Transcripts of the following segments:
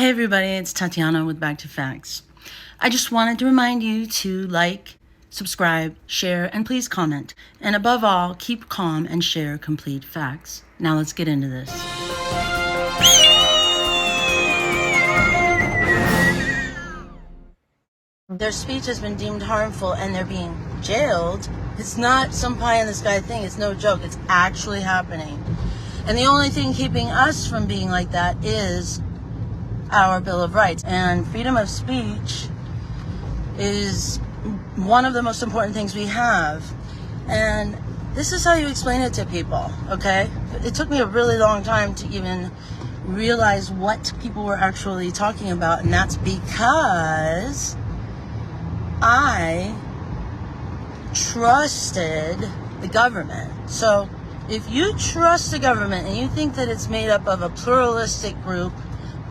Hey everybody, it's Tatiana with Back to Facts. I just wanted to remind you to like, subscribe, share, and please comment. And above all, keep calm and share complete facts. Now let's get into this. Their speech has been deemed harmful and they're being jailed. It's not some pie in the sky thing. It's no joke. It's actually happening. And the only thing keeping us from being like that is our Bill of Rights. And freedom of speech is one of the most important things we have. And this is how you explain it to people, okay? It took me a really long time to even realize what people were actually talking about, and that's because I trusted the government. So if you trust the government and you think that it's made up of a pluralistic group,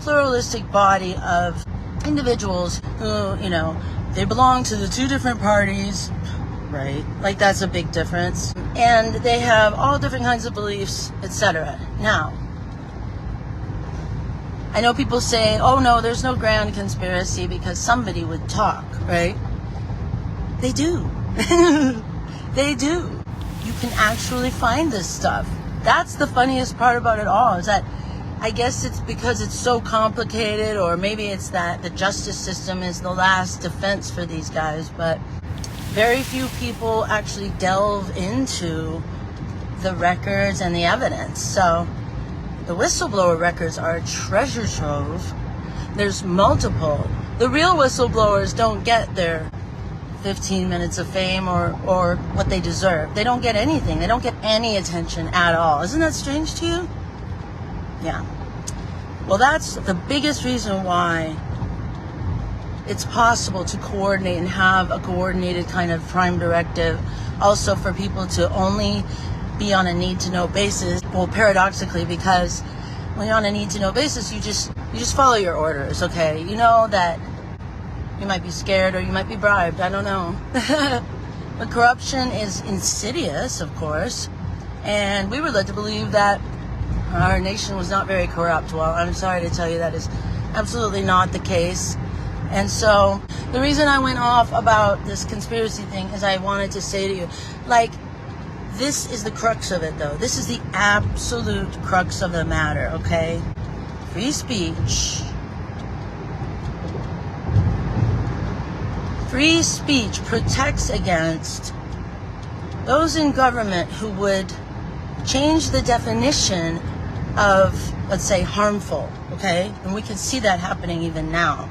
pluralistic body of individuals who, they belong to the two different parties, right? Like that's a big difference. And they have all different kinds of beliefs, etc. Now, I know people say, oh no, there's no grand conspiracy because somebody would talk, right? They do. They do. You can actually find this stuff. That's the funniest part about it all, is that I guess it's because it's so complicated, or maybe it's that the justice system is the last defense for these guys, but very few people actually delve into the records and the evidence. So the whistleblower records are a treasure trove. There's multiple. The real whistleblowers don't get their 15 minutes of fame or what they deserve. They don't get anything. They don't get any attention at all. Isn't that strange to you? Yeah. Well, that's the biggest reason why it's possible to coordinate and have a coordinated kind of crime directive. Also for people to only be on a need-to-know basis. Well, paradoxically, because when you're on a need-to-know basis, you just follow your orders, okay? You know that you might be scared or you might be bribed. I don't know. But corruption is insidious, of course. And we were led to believe that our nation was not very corrupt. Well, I'm sorry to tell you that is absolutely not the case. And so the reason I went off about this conspiracy thing is I wanted to say to you, this is the crux of it, though. This is the absolute crux of the matter, okay? Free speech. Free speech protects against those in government who would change the definition of, let's say, harmful, okay? And we can see that happening even now.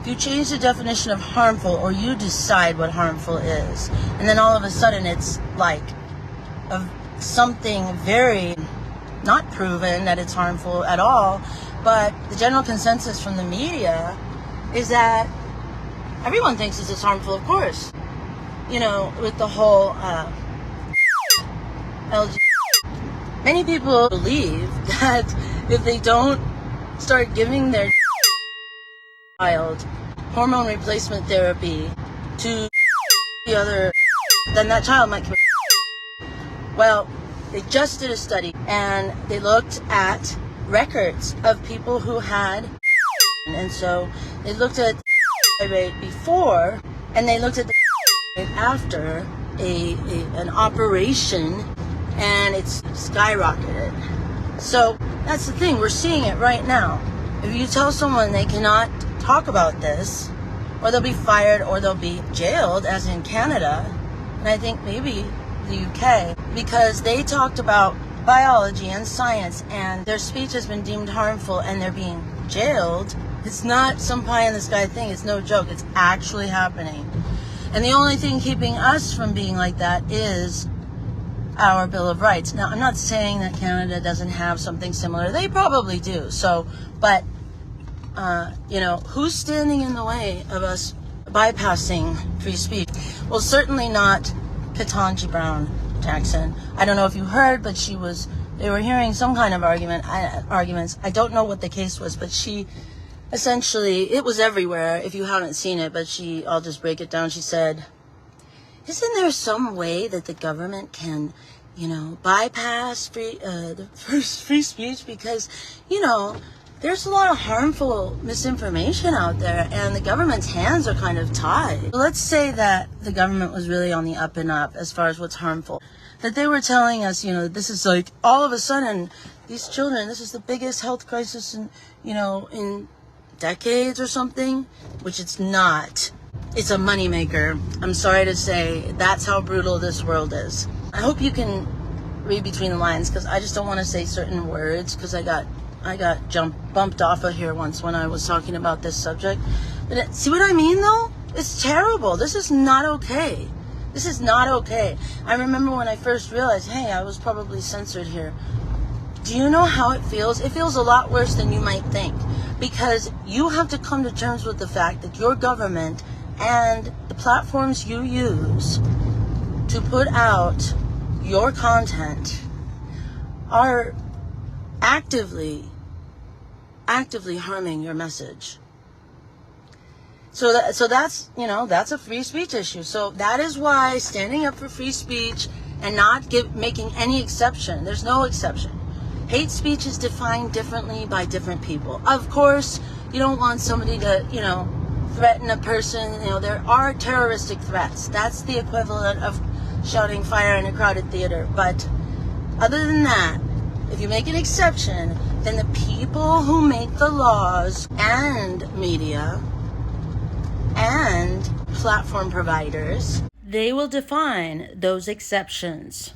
If you change the definition of harmful, or you decide what harmful is, and then all of a sudden it's like something very not proven that it's harmful at all, but the general consensus from the media is that everyone thinks this is harmful, of course. With the whole LGBT. Many people believe that if they don't start giving their child hormone replacement therapy to the other, then that child might commit. Well, they just did a study and they looked at records of people who had, and so they looked at the rate before and they looked at the rate after an operation, and it's skyrocketed. So that's the thing, we're seeing it right now. If you tell someone they cannot talk about this, or they'll be fired or they'll be jailed, as in Canada, and I think maybe the UK, because they talked about biology and science and their speech has been deemed harmful and they're being jailed. It's not some pie in the sky thing. It's no joke. It's actually happening. And the only thing keeping us from being like that is our Bill of Rights. Now, I'm not saying that Canada doesn't have something similar. They probably do. So, but, who's standing in the way of us bypassing free speech? Well, certainly not Ketanji Brown Jackson. I don't know if you heard, but they were hearing some kind of arguments. I don't know what the case was, but she essentially, it was everywhere if you haven't seen it, but I'll just break it down. She said, isn't there some way that the government can, bypass free speech? Because, there's a lot of harmful misinformation out there, and the government's hands are kind of tied. Let's say that the government was really on the up and up as far as what's harmful. That they were telling us, this is like all of a sudden, these children, this is the biggest health crisis in decades or something, which it's not. It's a moneymaker. I'm sorry to say, that's how brutal this world is. I hope you can read between the lines, because I just don't want to say certain words, because I got bumped off of here once when I was talking about this subject. But see what I mean, though? It's terrible. This is not okay. This is not okay. I remember when I first realized, hey, I was probably censored here. Do you know how it feels? It feels a lot worse than you might think, because you have to come to terms with the fact that your government and the platforms you use to put out your content are actively harming your message. So that's that's a free speech issue. So that is why standing up for free speech and not making any exception. There's no exception. Hate speech is defined differently by different people. Of course, you don't want somebody to threaten a person. There are terroristic threats. That's the equivalent of shouting fire in a crowded theater. But other than that, if you make an exception, then the people who make the laws and media and platform providers, they will define those exceptions.